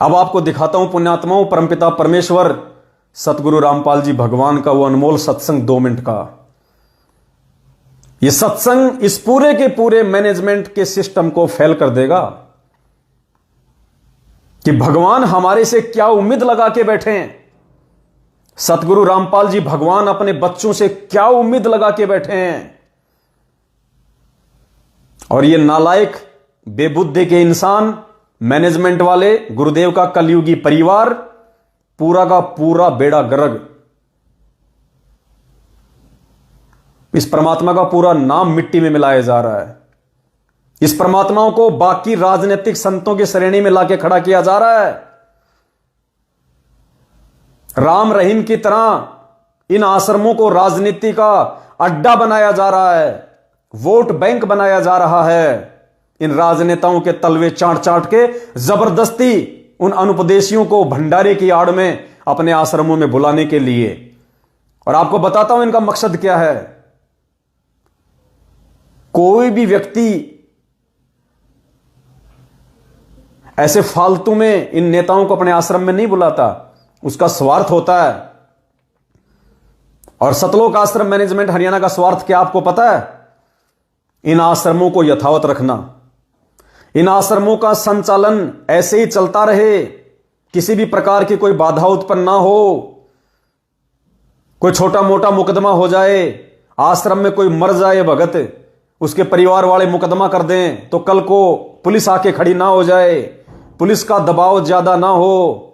अब आपको दिखाता हूं पुण्यात्माओं, परमपिता परमेश्वर सतगुरु रामपाल जी भगवान का वो अनमोल सत्संग 2 मिनट का। ये सत्संग इस पूरे के पूरे मैनेजमेंट के सिस्टम को फेल कर देगा कि भगवान हमारे से क्या उम्मीद लगा के बैठे हैं। सतगुरु रामपाल जी भगवान अपने बच्चों से क्या उम्मीद लगा के बैठे हैं। और ये नालायक बेबुद्धि के इंसान, मैनेजमेंट वाले, गुरुदेव का कलयुगी परिवार, पूरा का पूरा बेड़ा गर्क। इस परमात्मा का पूरा नाम मिट्टी में मिलाया जा रहा है। इस परमात्माओं को बाकी राजनीतिक संतों की श्रेणी में लाके खड़ा किया जा रहा है। राम रहीम की तरह इन आश्रमों को राजनीति का अड्डा बनाया जा रहा है, वोट बैंक बनाया जा रहा है। इन राजनेताओं के तलवे चाट चाट के जबरदस्ती उन अनुपदेशियों को भंडारे की आड़ में अपने आश्रमों में बुलाने के लिए। और आपको बताता हूं इनका मकसद क्या है। कोई भी व्यक्ति ऐसे फालतू में इन नेताओं को अपने आश्रम में नहीं बुलाता, उसका स्वार्थ होता है। और सतलोक आश्रम मैनेजमेंट हरियाणा का स्वार्थ क्या आपको पता है? इन आश्रमों को यथावत रखना, इन आश्रमों का संचालन ऐसे ही चलता रहे, किसी भी प्रकार की कोई बाधा उत्पन्न ना हो। कोई छोटा मोटा मुकदमा हो जाए, आश्रम में कोई मर जाए भगत, उसके परिवार वाले मुकदमा कर दें तो कल को पुलिस आके खड़ी ना हो जाए, पुलिस का दबाव ज्यादा ना हो।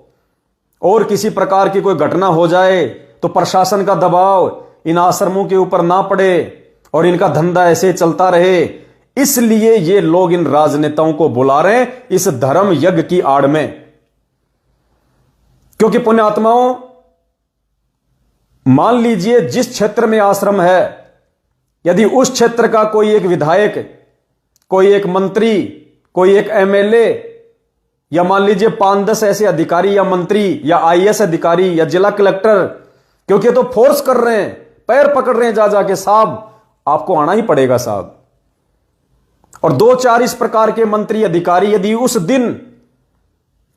और किसी प्रकार की कोई घटना हो जाए तो प्रशासन का दबाव इन आश्रमों के ऊपर ना पड़े और इनका धंधा ऐसे चलता रहे। इसलिए ये लोग इन राजनेताओं को बुला रहे हैं इस धर्म यज्ञ की आड़ में। क्योंकि पुण्यात्माओं, मान लीजिए जिस क्षेत्र में आश्रम है, यदि उस क्षेत्र का कोई एक विधायक, कोई एक मंत्री, कोई एक एमएलए, या मान लीजिए 5-10 ऐसे अधिकारी या मंत्री या आईएएस अधिकारी या जिला कलेक्टर, क्योंकि तो फोर्स कर रहे हैं, पैर पकड़ रहे हैं जा जाके, साहब आपको आना ही पड़ेगा साहब। और 2-4 इस प्रकार के मंत्री अधिकारी यदि उस दिन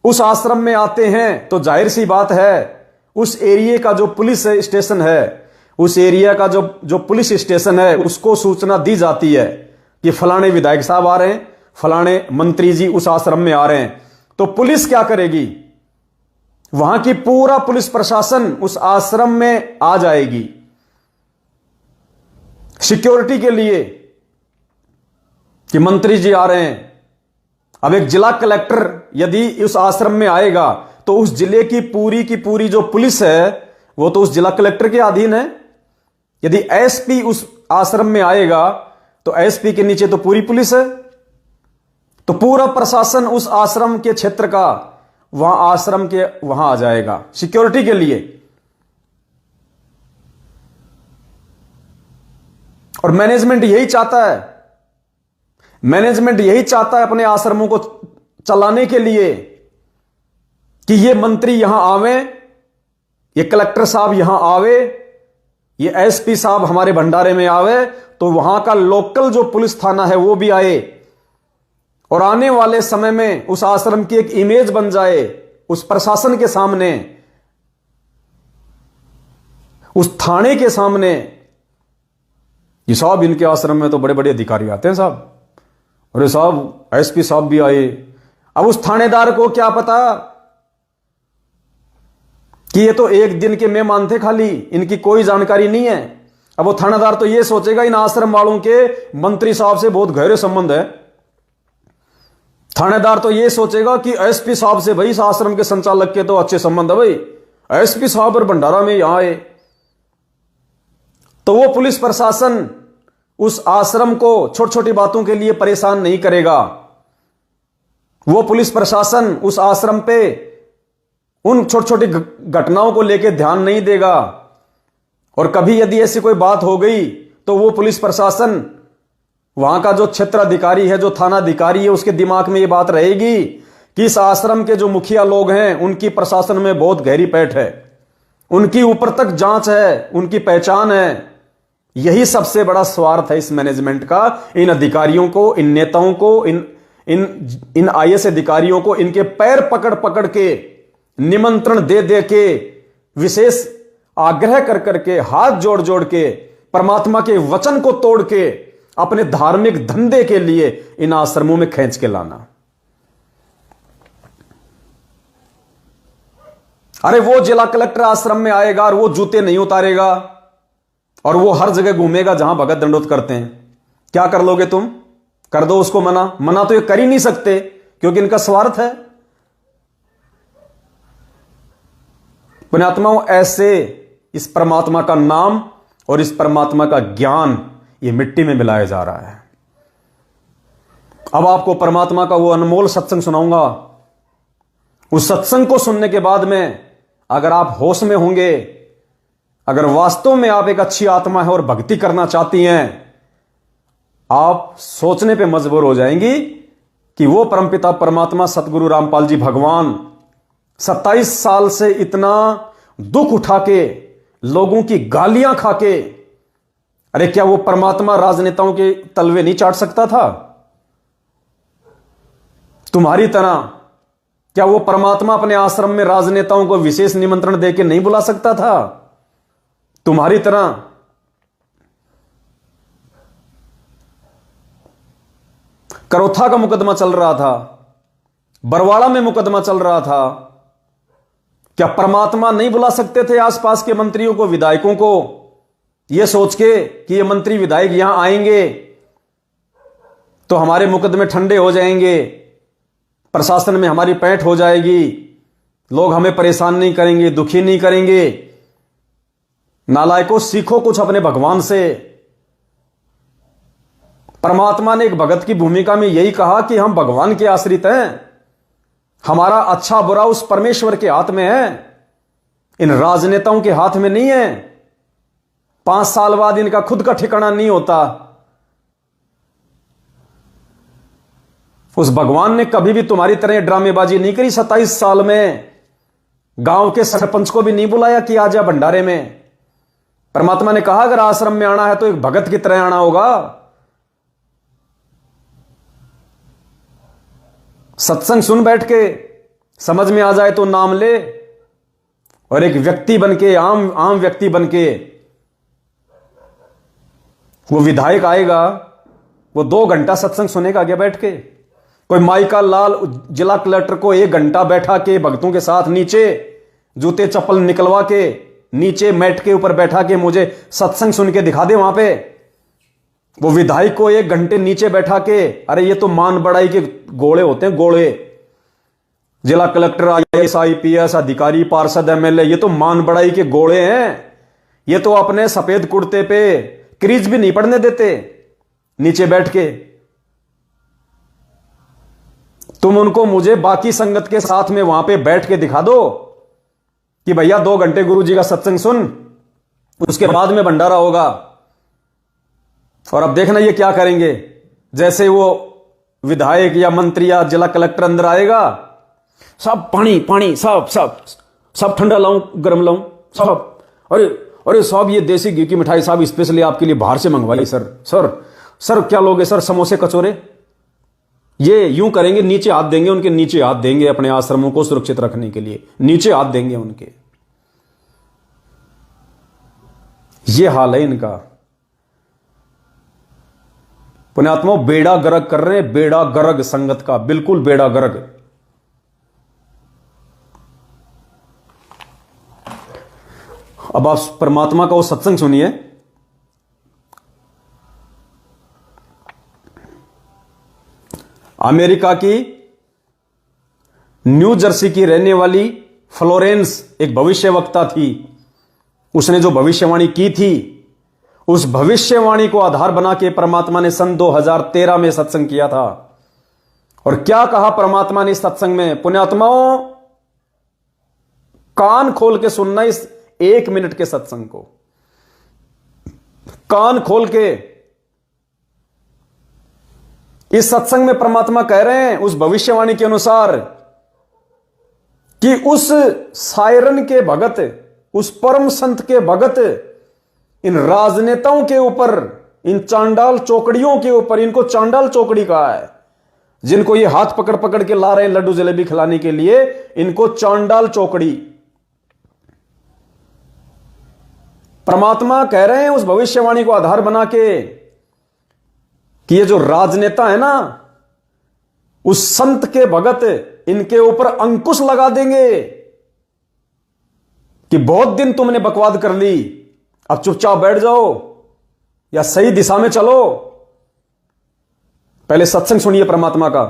उस आश्रम में आते हैं तो जाहिर सी बात है उस एरिया का जो पुलिस स्टेशन है, उस एरिया का जो पुलिस स्टेशन है, उसको सूचना दी जाती है कि फलाने विधायक साहब आ रहे हैं, फलाने मंत्री जी उस आश्रम में आ रहे हैं। तो पुलिस क्या करेगी? वहां की पूरा पुलिस प्रशासन उस आश्रम में आ जाएगी सिक्योरिटी के लिए कि मंत्री जी आ रहे हैं। अब एक जिला कलेक्टर यदि उस आश्रम में आएगा तो उस जिले की पूरी जो पुलिस है वो तो उस जिला कलेक्टर के अधीन है। यदि एसपी उस आश्रम में आएगा तो एसपी के नीचे तो पूरी पुलिस है। तो पूरा प्रशासन उस आश्रम के क्षेत्र का वहां आश्रम के वहां आ जाएगा सिक्योरिटी के लिए। और मैनेजमेंट यही चाहता है, मैनेजमेंट यही चाहता है अपने आश्रमों को चलाने के लिए कि ये मंत्री यहां आवे, ये कलेक्टर साहब यहां आवे, ये एसपी साहब हमारे भंडारे में आवे, तो वहां का लोकल जो पुलिस थाना है वो भी आए और आने वाले समय में उस आश्रम की एक इमेज बन जाए उस प्रशासन के सामने, उस थाने के सामने। ये साहब इनके आश्रम में तो बड़े बड़े अधिकारी आते हैं साहब, अरे साहब एसपी साहब भी आए। अब उस थानेदार को क्या पता कि ये तो एक दिन के मेहमान थे, खाली इनकी कोई जानकारी नहीं है। अब वो थानेदार तो ये सोचेगा इन आश्रम वालों के मंत्री साहब से बहुत गहरे संबंध है। थानेदार तो ये सोचेगा कि एसपी साहब से भाई इस आश्रम के संचालक के तो अच्छे संबंध है, भाई एसपी साहब और भंडारा में यहां आए। तो वो पुलिस प्रशासन उस आश्रम को छोटी छोटी बातों के लिए परेशान नहीं करेगा। वो पुलिस प्रशासन उस आश्रम पे उन छोटी छोटी घटनाओं को लेकर ध्यान नहीं देगा। और कभी यदि ऐसी कोई बात हो गई तो वो पुलिस प्रशासन, वहां का जो क्षेत्र अधिकारी है, जो थाना अधिकारी है, उसके दिमाग में ये बात रहेगी कि इस आश्रम के जो मुखिया लोग हैं उनकी प्रशासन में बहुत गहरी पैठ है, उनकी ऊपर तक जांच है, उनकी पहचान है। यही सबसे बड़ा स्वार्थ है इस मैनेजमेंट का, इन अधिकारियों को, इन नेताओं को, इन आईएएस अधिकारियों को इनके पैर पकड़ पकड़ के, निमंत्रण दे दे के, विशेष आग्रह कर करके, हाथ जोड़ जोड़ के, परमात्मा के वचन को तोड़ के अपने धार्मिक धंधे के लिए इन आश्रमों में खींच के लाना। अरे वो जिला कलेक्टर आश्रम में आएगा और वो जूते नहीं उतारेगा और वो हर जगह घूमेगा जहां भगत दंडोत करते हैं। क्या कर लोगे तुम? कर दो उसको मना तो ये कर ही नहीं सकते क्योंकि इनका स्वार्थ है। पुण्यात्माओं, ऐसे इस परमात्मा का नाम और इस परमात्मा का ज्ञान ये मिट्टी में मिलाया जा रहा है। अब आपको परमात्मा का वो अनमोल सत्संग सुनाऊंगा। उस सत्संग को सुनने के बाद में अगर आप होश में होंगे, अगर वास्तव में आप एक अच्छी आत्मा है और भक्ति करना चाहती हैं, आप सोचने पे मजबूर हो जाएंगी कि वो परमपिता परमात्मा सतगुरु रामपाल जी भगवान 27 साल से इतना दुख उठा के, लोगों की गालियां खा के, अरे क्या वो परमात्मा राजनेताओं के तलवे नहीं चाट सकता था? तुम्हारी तरह क्या वो परमात्मा अपने आश्रम में राजनेताओं को विशेष निमंत्रण देके नहीं बुला सकता था? तुम्हारी तरह करोथा का मुकदमा चल रहा था, बरवाड़ा में मुकदमा चल रहा था, क्या परमात्मा नहीं बुला सकते थे आसपास के मंत्रियों को, विधायकों को, यह सोच के कि ये मंत्री विधायक यहां आएंगे तो हमारे मुकदमे ठंडे हो जाएंगे, प्रशासन में हमारी पैठ हो जाएगी, लोग हमें परेशान नहीं करेंगे, दुखी नहीं करेंगे। नालायकों, सीखो कुछ अपने भगवान से। परमात्मा ने एक भगत की भूमिका में यही कहा कि हम भगवान के आश्रित हैं, हमारा अच्छा बुरा उस परमेश्वर के हाथ में है, इन राजनेताओं के हाथ में नहीं है। 5 साल बाद इनका खुद का ठिकाना नहीं होता। उस भगवान ने कभी भी तुम्हारी तरह ड्रामेबाजी नहीं करी। 27 साल में गांव के सरपंच को भी नहीं बुलाया कि आ जा भंडारे में। परमात्मा ने कहा अगर आश्रम में आना है तो एक भगत की तरह आना होगा। सत्संग सुन बैठ के, समझ में आ जाए तो नाम ले, और एक व्यक्ति बनके, आम व्यक्ति बनके वो विधायक आएगा, वो 2 घंटा सत्संग सुनेगा आगे बैठ के। कोई माइका लाल जिला कलेक्टर को 1 घंटा बैठा के भक्तों के साथ नीचे जूते चप्पल निकलवा के नीचे मैट के ऊपर बैठा के मुझे सत्संग सुन के दिखा दे वहां पे। वो विधायक को 1 घंटे नीचे बैठा के, अरे ये तो मान बढ़ाई के गोले होते हैं, गोले। जिला कलेक्टर, आईएएस, आईपीएस अधिकारी, पार्षद, एमएलए, ये तो मान बढ़ाई के गोले हैं। ये तो अपने सफेद कुर्ते पे क्रीज भी नहीं पड़ने देते नीचे बैठ के। तुम उनको मुझे बाकी संगत के साथ में वहां पे बैठ के दिखा दो कि भैया 2 घंटे गुरुजी का सत्संग सुन, उसके बाद में भंडारा होगा। और अब देखना ये क्या करेंगे, जैसे वो विधायक या मंत्री या जिला कलेक्टर अंदर आएगा, सब पानी पानी, सब ठंडा लाऊं, गर्म लाऊं, सब, अरे साहब ये देसी घी की मिठाई साहब स्पेशली आपके लिए बाहर से मंगवाई सर क्या लोगे सर, समोसे कचोरे। ये यूं करेंगे, नीचे हाथ देंगे, उनके नीचे हाथ देंगे, अपने आश्रमों को सुरक्षित रखने के लिए नीचे हाथ देंगे उनके। ये हाल है इनका। पुण्यात्मा बेड़ा गर्क कर रहे हैं, बेड़ा गर्क संगत का, बिल्कुल बेड़ा गर्क। अब आप परमात्मा का वो सत्संग सुनिए। अमेरिका की न्यू जर्सी की रहने वाली फ्लोरेंस एक भविष्यवक्ता थी। उसने जो भविष्यवाणी की थी, उस भविष्यवाणी को आधार बना के परमात्मा ने सन 2013 में सत्संग किया था। और क्या कहा परमात्मा ने इस सत्संग में? पुण्यात्माओं, कान खोल के सुनना इस 1 मिनट के सत्संग को, कान खोल के। इस सत्संग में परमात्मा कह रहे हैं उस भविष्यवाणी के अनुसार कि उस सायरन के भगत, उस परम संत के भगत इन राजनेताओं के ऊपर, इन चांडाल चौकड़ियों के ऊपर, इनको चांडाल चौकड़ी कहा है, जिनको ये हाथ पकड़ पकड़ के ला रहे हैं लड्डू जलेबी खिलाने के लिए, इनको चांडाल चौकड़ी। परमात्मा कह रहे हैं उस भविष्यवाणी को आधार बना के कि ये जो राजनेता है ना, उस संत के भगत, इनके ऊपर अंकुश लगा देंगे कि बहुत दिन तुमने बकवाद कर ली, अब चुपचाप बैठ जाओ या सही दिशा में चलो। पहले सत्संग सुनिए परमात्मा का।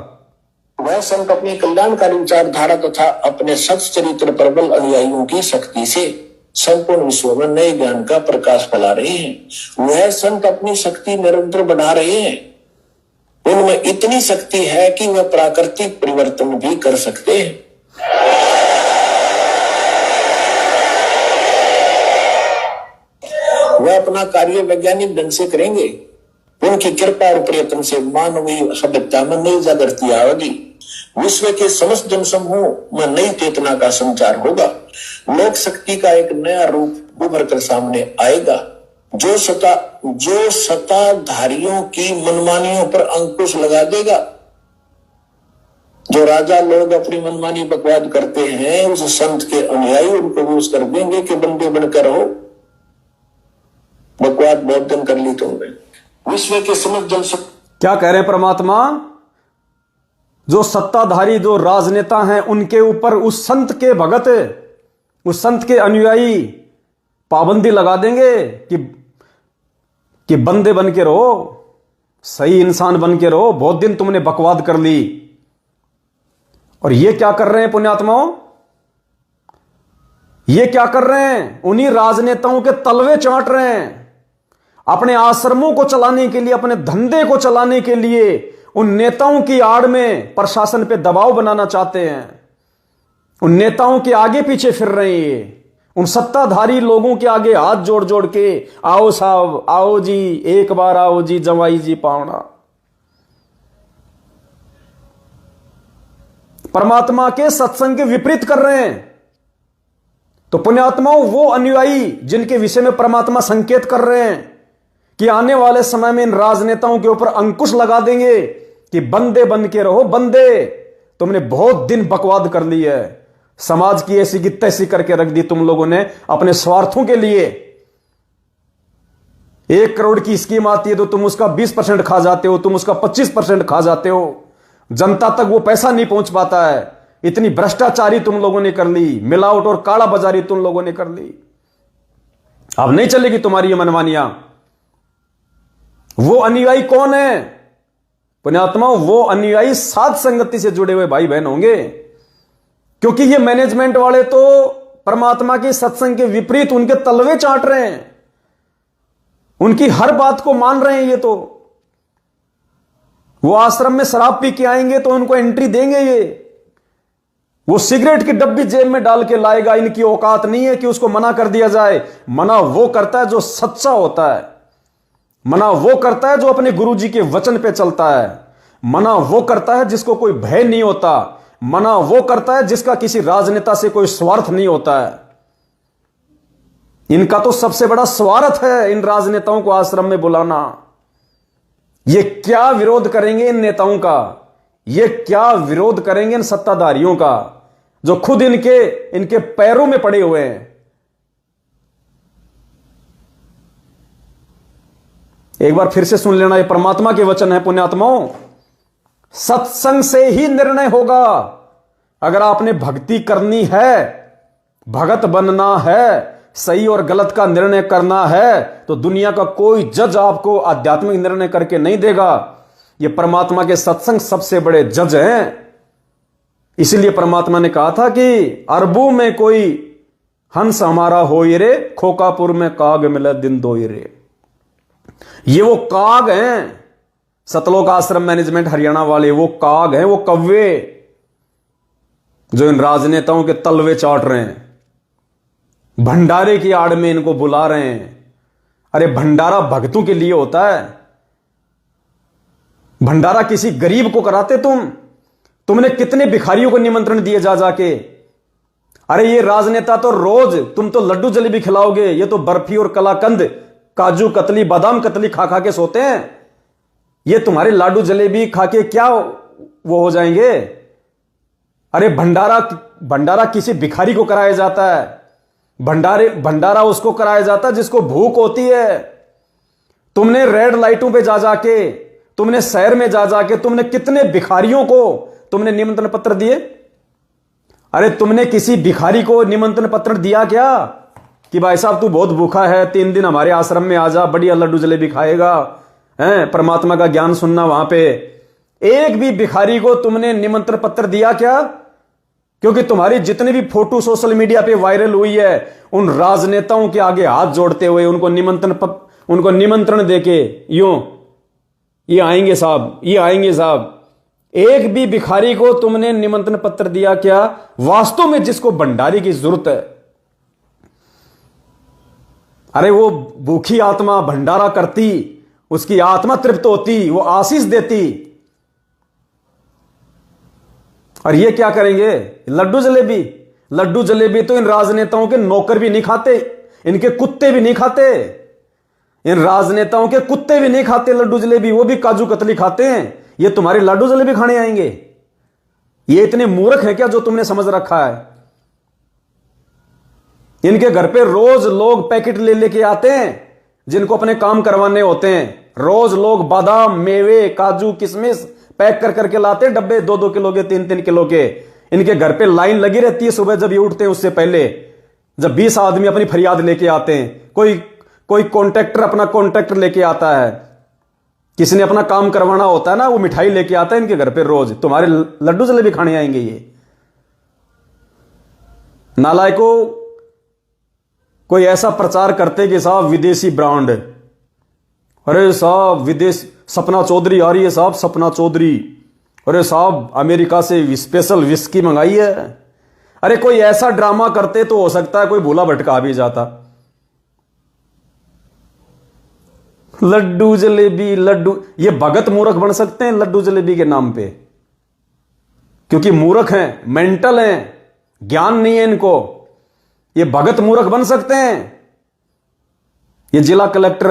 वह संत अपनी कल्याणकारी विचारधारा तथा अपने सच चरित्र प्रबल अनुयायियों की शक्ति से संपूर्ण विश्व में नए ज्ञान का प्रकाश फैला रहे हैं। वह संत अपनी शक्ति निरंतर बढ़ा रहे हैं। उनमें इतनी शक्ति है कि वह प्राकृतिक परिवर्तन भी कर सकते हैं। वह अपना कार्य वैज्ञानिक ढंग से करेंगे। उनकी कृपा और प्रयत्न से मानवीय सभ्यता में नई जागृति आएगी। विश्व के समस्त जनसमूह में नई चेतना का संचार होगा। लोक शक्ति का एक नया रूप उभर कर सामने आएगा, जो सत्ताधारियों की मनमानियों पर अंकुश लगा देगा। जो राजा लोग अपनी मनमानी बकवाद करते हैं, उस संत के अनुयायी उनको विरोध कर देंगे कि बंदे बनकर रहो, बकवाद बहुत दिन कर ली तुमने। विश्व के समस्त जनशक्ति, क्या कह रहे हैं परमात्मा? जो सत्ताधारी, जो राजनेता हैं, उनके ऊपर उस संत के भगत, उस संत के अनुयायी पाबंदी लगा देंगे कि बंदे बन के रहो, सही इंसान बन के रहो, बहुत दिन तुमने बकवाद कर ली। और ये क्या कर रहे हैं पुण्यात्माओं? ये क्या कर रहे हैं? उन्हीं राजनेताओं के तलवे चाट रहे हैं। अपने आश्रमों को चलाने के लिए, अपने धंधे को चलाने के लिए उन नेताओं की आड़ में प्रशासन पे दबाव बनाना चाहते हैं। उन नेताओं के आगे पीछे फिर रहे हैं। उन सत्ताधारी लोगों के आगे हाथ जोड़ जोड़ के, आओ साहब, आओ जी, एक बार आओ जी, जवाई जी पावना। परमात्मा के सत्संग के विपरीत कर रहे हैं। तो पुण्यात्माओं, वो अनुयायी जिनके विषय में परमात्मा संकेत कर रहे हैं कि आने वाले समय में इन राजनेताओं के ऊपर अंकुश लगा देंगे कि बंदे बन के रहो, बंदे, तुमने बहुत दिन बकवाद कर ली है, समाज की ऐसी की तैसी करके रख दी तुम लोगों ने अपने स्वार्थों के लिए। 1 करोड़ की स्कीम आती है तो तुम उसका 20% खा जाते हो, तुम उसका 25% खा जाते हो। जनता तक वो पैसा नहीं पहुंच पाता है। इतनी भ्रष्टाचारी तुम लोगों ने कर ली, मिलावट और काला बाजारी तुम लोगों ने कर ली। अब नहीं चलेगी तुम्हारी ये मनमानियां। वो अनुयायी कौन है पुण्यात्मा? वो अनुयायी साध संगति से जुड़े हुए भाई बहन होंगे, क्योंकि ये मैनेजमेंट वाले तो परमात्मा के सत्संग के विपरीत उनके तलवे चाट रहे हैं, उनकी हर बात को मान रहे हैं। ये तो वो आश्रम में शराब पी के आएंगे तो उनको एंट्री देंगे। ये वो सिगरेट की डब्बी जेब में डाल के लाएगा। इनकी औकात नहीं है कि उसको मना कर दिया जाए। मना वो करता है जो सच्चा होता है। मना वो करता है जो अपने गुरुजी के वचन पे चलता है। मना वो करता है जिसको कोई भय नहीं होता। मना वो करता है जिसका किसी राजनेता से कोई स्वार्थ नहीं होता है। इनका तो सबसे बड़ा स्वार्थ है इन राजनेताओं को आश्रम में बुलाना। ये क्या विरोध करेंगे इन नेताओं का? ये क्या विरोध करेंगे इन सत्ताधारियों का जो खुद इनके पैरों में पड़े हुए हैं? एक बार फिर से सुन लेना, ये परमात्मा के वचन है पुण्यात्माओं। सत्संग से ही निर्णय होगा। अगर आपने भक्ति करनी है, भगत बनना है, सही और गलत का निर्णय करना है, तो दुनिया का कोई जज आपको आध्यात्मिक निर्णय करके नहीं देगा। ये परमात्मा के सत्संग सबसे बड़े जज हैं। इसीलिए परमात्मा ने कहा था कि अरबों में कोई हंस हमारा होई रे, खोकापुर में काग मिले दिन दोई रे। ये वो काग हैं, सतलोक आश्रम मैनेजमेंट हरियाणा वाले, वो काग हैं, वो कव्वे जो इन राजनेताओं के तलवे चाट रहे हैं। भंडारे की आड़ में इनको बुला रहे हैं। अरे भंडारा भक्तों के लिए होता है। भंडारा किसी गरीब को कराते तुमने कितने भिखारियों को निमंत्रण दिए जा जाके। अरे ये राजनेता तो रोज तुम तो लड्डू जलेबी खिलाओगे, ये तो बर्फी और कलाकंद, काजू कतली, बादाम कतली खा खा के सोते हैं। ये तुम्हारे लाडू जलेबी खा के क्या वो हो जाएंगे। अरे भंडारा भंडारा किसी भिखारी को कराया जाता है, भंडारा उसको कराया जाता है जिसको भूख होती है। तुमने रेड लाइटों पे जा जाके, तुमने शहर में जा जाके, तुमने कितने भिखारियों को तुमने निमंत्रण पत्र दिए? अरे तुमने किसी भिखारी को निमंत्रण पत्र दिया क्या कि भाई साहब तू बहुत भूखा है, 3 दिन हमारे आश्रम में आ जा, बढ़िया लड्डू जलेबी खाएगा, हैं, परमात्मा का ज्ञान सुनना वहां पे। एक भी भिखारी को तुमने निमंत्रण पत्र दिया क्या? क्योंकि तुम्हारी जितनी भी फोटो सोशल मीडिया पे वायरल हुई है, उन राजनेताओं के आगे हाथ जोड़ते हुए उनको निमंत्रण देके यूं, ये आएंगे साहब, ये आएंगे साहब। एक भी भिखारी को तुमने निमंत्रण पत्र दिया क्या वास्तव में जिसको भंडारी की जरूरत है? अरे वो भूखी आत्मा भंडारा करती, उसकी आत्मा तृप्त होती, वो आशीष देती। और ये क्या करेंगे? लड्डू जलेबी। लड्डू जलेबी तो इन राजनेताओं के नौकर भी नहीं खाते, इनके कुत्ते भी नहीं खाते, इन राजनेताओं के कुत्ते भी नहीं खाते लड्डू जलेबी, वो भी काजू कतली खाते हैं। ये तुम्हारी लड्डू जलेबी खाने आएंगे? ये इतने मूर्ख हैं क्या जो तुमने समझ रखा है? इनके घर पे रोज लोग पैकेट ले लेके आते हैं जिनको अपने काम करवाने होते हैं। रोज लोग बादाम, मेवे, काजू, किशमिश पैक कर करके लाते हैं, डब्बे 2-2 किलो के, 3-3 किलो के। इनके घर पे लाइन लगी रहती है सुबह जब ये उठते हैं, उससे पहले जब 20 आदमी अपनी फरियाद लेके आते हैं। कोई कॉन्ट्रैक्टर अपना कॉन्ट्रैक्टर लेके आता है, किसी ने अपना काम करवाना होता है ना, वो मिठाई लेके आता है इनके घर पे रोज। तुम्हारे लड्डू जलेबी खाने आएंगे ये नालायकों। कोई ऐसा प्रचार करते कि साहब विदेशी ब्रांड, अरे साहब विदेश, सपना चौधरी आ रही है साहब, सपना चौधरी, अरे साहब अमेरिका से स्पेशल विस्की मंगाई है। अरे कोई ऐसा ड्रामा करते तो हो सकता है कोई भूला भटका भी जाता। लड्डू जलेबी, लड्डू, ये भगत मूर्ख बन सकते हैं लड्डू जलेबी के नाम पे, क्योंकि मूर्ख हैं, मेंटल हैं, ज्ञान नहीं है इनको। ये भगत मूर्ख बन सकते हैं। ये जिला कलेक्टर,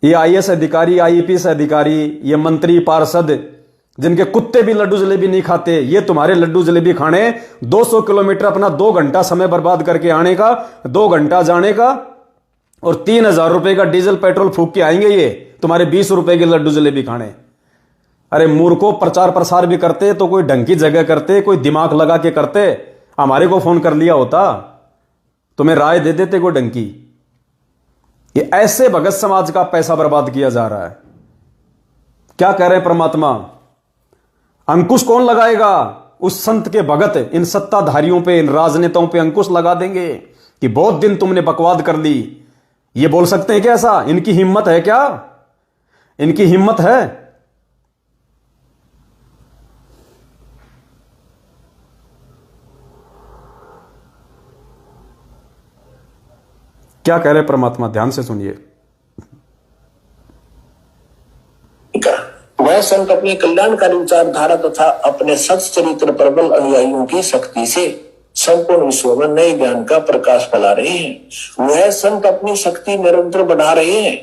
ये आईएएस अधिकारी, आईपीएस अधिकारी, ये मंत्री, पार्षद, जिनके कुत्ते भी लड्डू जलेबी नहीं खाते, ये तुम्हारे लड्डू जलेबी खाने 200 किलोमीटर अपना 2 घंटा समय बर्बाद करके आने का, 2 घंटा जाने का, और 3000 रुपए का डीजल पेट्रोल फूक के आएंगे ये तुम्हारे 20 रुपए के लड्डू जलेबी खाने। अरे मूर्खों, प्रचार प्रसार भी करते तो कोई ढंग की जगह करते, कोई दिमाग लगा के करते, हमारे को फोन कर लिया होता, तुम्हें राय दे देते कोई ढंग की। ये ऐसे भगत समाज का पैसा बर्बाद किया जा रहा है। क्या कह रहे हैं परमात्मा? अंकुश कौन लगाएगा? उस संत के भगत इन सत्ताधारियों पे, इन राजनेताओं पे अंकुश लगा देंगे कि बहुत दिन तुमने बकवाद कर ली। ये बोल सकते हैं क्या ऐसा? इनकी हिम्मत है क्या? इनकी हिम्मत है? क्या कह रहे परमात्मा? ध्यान से सुनिए। वह संत अपनी कल्याणकारी विचारधारा तथा अपने सच्चरित्र प्रबल अनुयायियों की शक्ति से संपूर्ण विश्व में नए ज्ञान का प्रकाश फैला रहे हैं। वह संत अपनी शक्ति निरंतर बढ़ा रहे हैं।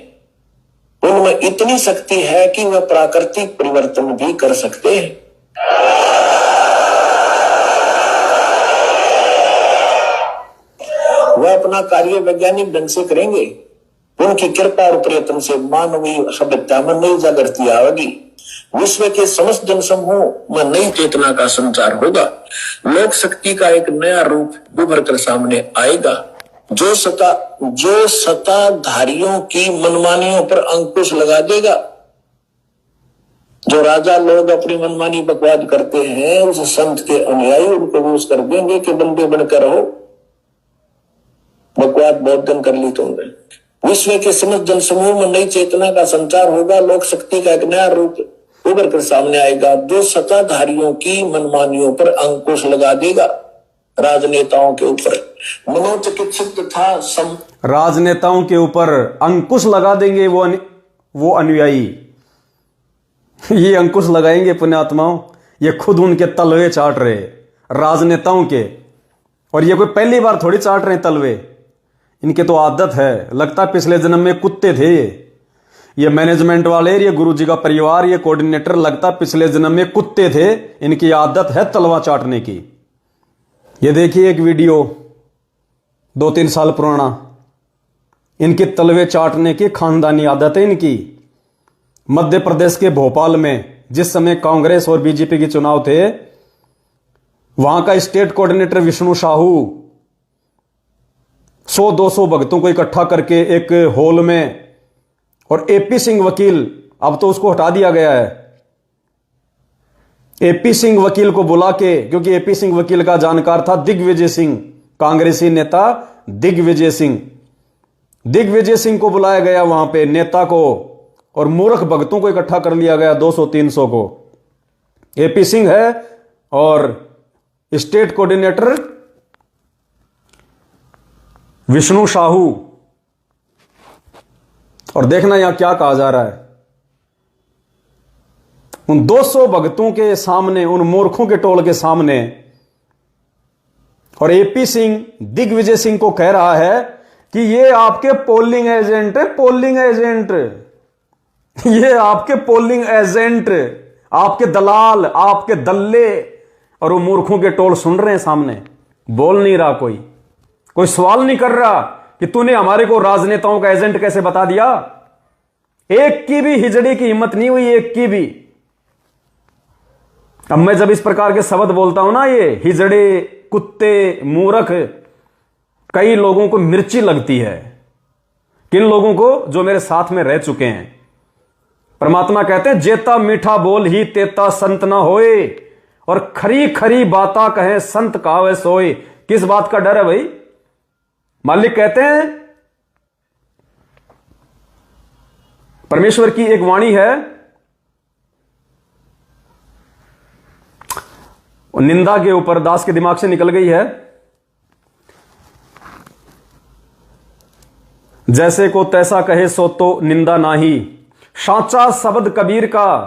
उनमें इतनी शक्ति है कि वह प्राकृतिक परिवर्तन भी कर सकते हैं। वह अपना कार्य वैज्ञानिक ढंग से करेंगे। उनकी कृपा और प्रयत्न से मानवीय सभ्यता में नई जागृति आएगी। विश्व के समस्त जनसमूह में नई चेतना का संचार होगा। लोक शक्ति का एक नया रूप उभर कर सामने आएगा, जो सत्ताधारियों की मनमानियों पर अंकुश लगा देगा। जो राजा लोग अपनी मनमानी बकवाद करते हैं, उस संत के अनुयायी उनको विरोध कर देंगे कि बंदे बनकर रहो, बकवाद बहुत दिन कर ली तुमने। विश्व के समस्त जनसमूह में नई चेतना का संचार होगा। लोक शक्ति का एक नया रूप उभर कर सामने आएगा, जो सत्ताधारियों की मनमानियों पर अंकुश लगा देगा। राजनेताओं के ऊपर मनोचिकित्सक तथा राजनेताओं के ऊपर अंकुश लगा देंगे वो अनुयायी। ये अंकुश लगाएंगे पुण्यात्माओं, ये खुद उनके तलवे चाट रहे राजनेताओं के। और ये कोई पहली बार थोड़ी चाट रहे तलवे, इनके तो आदत है। लगता पिछले जन्म में कुत्ते थे ये मैनेजमेंट वाले, ये गुरुजी का परिवार, ये कोऑर्डिनेटर लगता पिछले जन्म में कुत्ते थे। इनकी आदत है तलवा चाटने की। ये देखिए एक वीडियो 2-3 साल पुराना, इनके तलवे चाटने की खानदानी आदत है इनकी। मध्य प्रदेश के भोपाल में जिस समय कांग्रेस और बीजेपी के चुनाव थे, वहां का स्टेट कोऑर्डिनेटर विष्णु साहू 100-200 भक्तों को इकट्ठा करके एक हॉल में, और एपी सिंह वकील, अब तो उसको हटा दिया गया है, एपी सिंह वकील को बुला के, क्योंकि एपी सिंह वकील का जानकार था दिग्विजय सिंह, कांग्रेसी नेता दिग्विजय सिंह। दिग्विजय सिंह को बुलाया गया वहां पे, नेता को, और मूर्ख भक्तों को इकट्ठा कर लिया गया 200-300 को। एपी सिंह है और स्टेट कोऑर्डिनेटर विष्णु साहू। और देखना यहां क्या कहा जा रहा है, उन 200 भक्तों के सामने, उन मूर्खों के टोल के सामने, और एपी सिंह दिग्विजय सिंह को कह रहा है कि ये आपके पोलिंग एजेंट है, पोलिंग एजेंट, ये आपके पोलिंग एजेंट, आपके दलाल, आपके दल्ले। और वो मूर्खों के टोल सुन रहे हैं सामने, बोल नहीं रहा, कोई सवाल नहीं कर रहा कि तूने हमारे को राजनेताओं का एजेंट कैसे बता दिया। एक की भी हिजड़ी की हिम्मत नहीं हुई, एक की भी। अब मैं जब इस प्रकार के शब्द बोलता हूं ना, ये हिजड़े, कुत्ते, मूर्ख, कई लोगों को मिर्ची लगती है। किन लोगों को? जो मेरे साथ में रह चुके हैं। परमात्मा कहते हैं जेता मीठा बोल ही तेता संत ना होए, और खरी खरी बाता कहे संत कावे सोए। किस बात का डर है भाई? मालिक कहते हैं, परमेश्वर की एक वाणी है, निंदा के ऊपर दास के दिमाग से निकल गई है। जैसे को तैसा कहे सो तो निंदा नाही, साचा शब्द कबीर का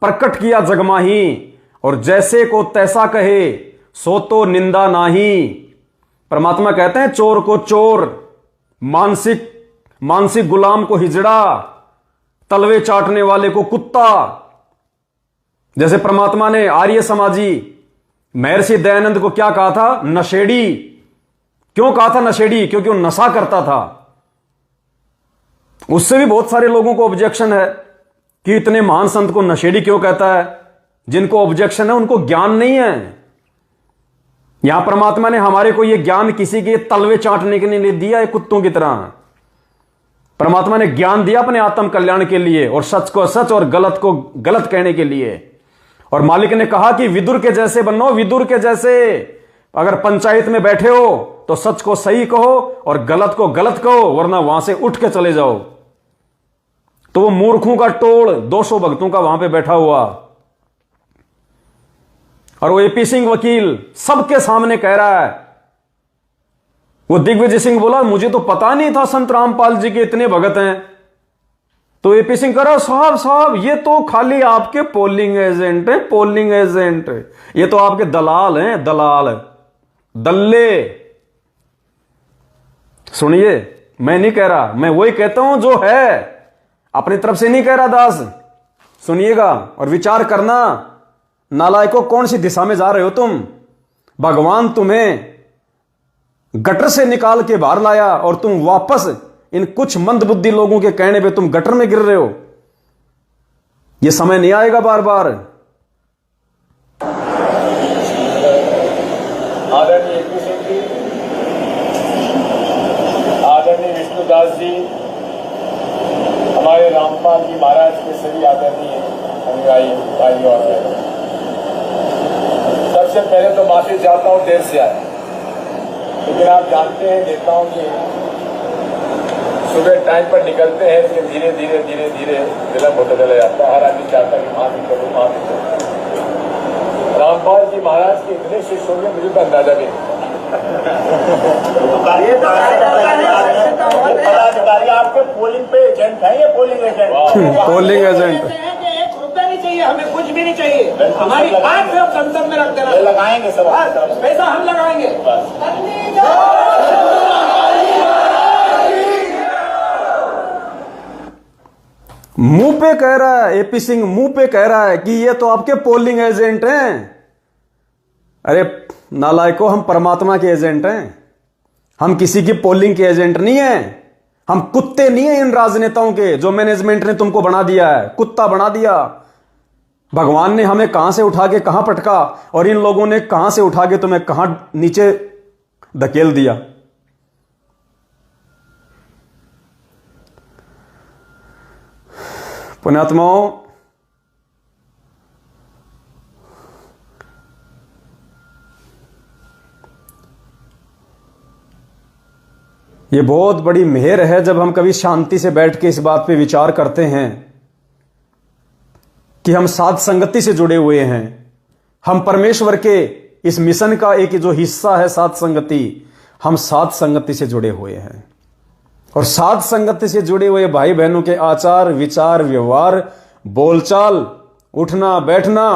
प्रकट किया जगमाही, और जैसे को तैसा कहे सो तो निंदा नाही। परमात्मा कहते हैं चोर को चोर, मानसिक गुलाम को हिजड़ा, तलवे चाटने वाले को कुत्ता। जैसे परमात्मा ने आर्य समाजी महर्षि दयानंद को क्या कहा था? नशेड़ी। क्यों कहा था नशेड़ी? क्योंकि वो नशा करता था। उससे भी बहुत सारे लोगों को ऑब्जेक्शन है कि इतने महान संत को नशेड़ी क्यों कहता है। जिनको ऑब्जेक्शन है उनको ज्ञान नहीं है। यहां परमात्मा ने हमारे को यह ज्ञान किसी के तलवे चाटने के लिए नहीं दिया है कुत्तों की तरह। परमात्मा ने ज्ञान दिया अपने आत्म कल्याण के लिए, और सच को सच और गलत को गलत कहने के लिए। और मालिक ने कहा कि विदुर के जैसे बनो, विदुर के जैसे। अगर पंचायत में बैठे हो तो सच को सही कहो और गलत को गलत कहो, वरना वहां से उठ के चले जाओ। तो वो मूर्खों का टोल 200 भक्तों का वहां पे बैठा हुआ, और वो एपी सिंह वकील सबके सामने कह रहा है। वो दिग्विजय सिंह बोला मुझे तो पता नहीं था संत रामपाल जी के इतने भगत हैं। तो एपी सिंह कह रहा साहब ये तो खाली आपके पोलिंग एजेंट है, पोलिंग एजेंट, ये तो आपके दलाल हैं, दलाल, दल्ले। सुनिए, मैं नहीं कह रहा, मैं वही कहता हूं जो है, अपनी तरफ से नहीं कह रहा दास। सुनिएगा और विचार करना, नालायकों कौन सी दिशा में जा रहे हो तुम। भगवान तुम्हें गटर से निकाल के बाहर लाया और तुम वापस इन कुछ मंदबुद्धि लोगों के कहने पे तुम गटर में गिर रहे हो। यह समय नहीं आएगा बार बार। आदरणीय एपी सिंह जी, आदरणीय विष्णुदास जी, हमारे रामपाल जी महाराज के सभी आदरणीय अनुयायी भाइयों और बहनों, सबसे पहले तो माफी चाहता हूं देर से आए, लेकिन आप जानते हैं नेताओं के सुबह टाइम पर निकलते हैं, लेकिन धीरे धीरे धीरे धीरे विलम्ब होता चला जाता है। हर आदमी चाहता है कि माफी करो, माफी करो। रामपाल जी महाराज के इतने शिष्य होंगे मुझे तो अंदाजा भी नहीं। पदाधिकारी आपके पोलिंग पे एजेंट है, ये पोलिंग एजेंट, पोलिंग एजेंट। एक रुपया नहीं चाहिए हमें, कुछ भी नहीं चाहिए। हमारी बात सिर्फ संसद में रख देना, लगाएंगे सब पैसा हम लगाएंगे। मुंह पे कह रहा है, एपी सिंह मुंह पे कह रहा है कि ये तो आपके पोलिंग एजेंट हैं। अरे नालायकों, हम परमात्मा के एजेंट हैं, हम किसी की पोलिंग के एजेंट नहीं हैं। हम कुत्ते नहीं हैं इन राजनेताओं के, जो मैनेजमेंट ने तुमको बना दिया है, कुत्ता बना दिया। भगवान ने हमें कहां से उठा के कहां पटका, और इन लोगों ने कहां से उठा के तुम्हें कहां नीचे धकेल दिया। पुण्यात्माओं, ये बहुत बड़ी मेहर है जब हम कभी शांति से बैठ के इस बात पे विचार करते हैं कि हम साध संगति से जुड़े हुए हैं। हम परमेश्वर के इस मिशन का एक जो हिस्सा है साध संगति, हम साध संगति से जुड़े हुए हैं। और साध संगति से जुड़े हुए भाई बहनों के आचार विचार व्यवहार बोलचाल उठना बैठना,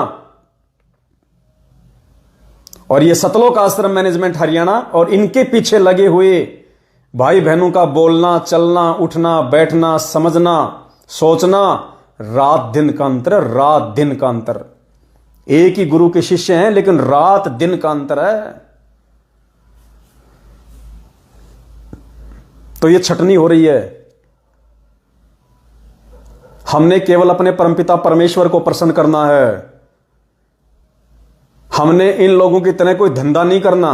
और ये सतलोक आश्रम मैनेजमेंट हरियाणा और इनके पीछे लगे हुए भाई बहनों का बोलना चलना उठना बैठना समझना सोचना, रात दिन का अंतर, रात दिन का अंतर। एक ही गुरु के शिष्य हैं लेकिन रात दिन का अंतर है। तो ये छटनी हो रही है। हमने केवल अपने परमपिता परमेश्वर को प्रसन्न करना है। हमने इन लोगों की तरह कोई धंधा नहीं करना।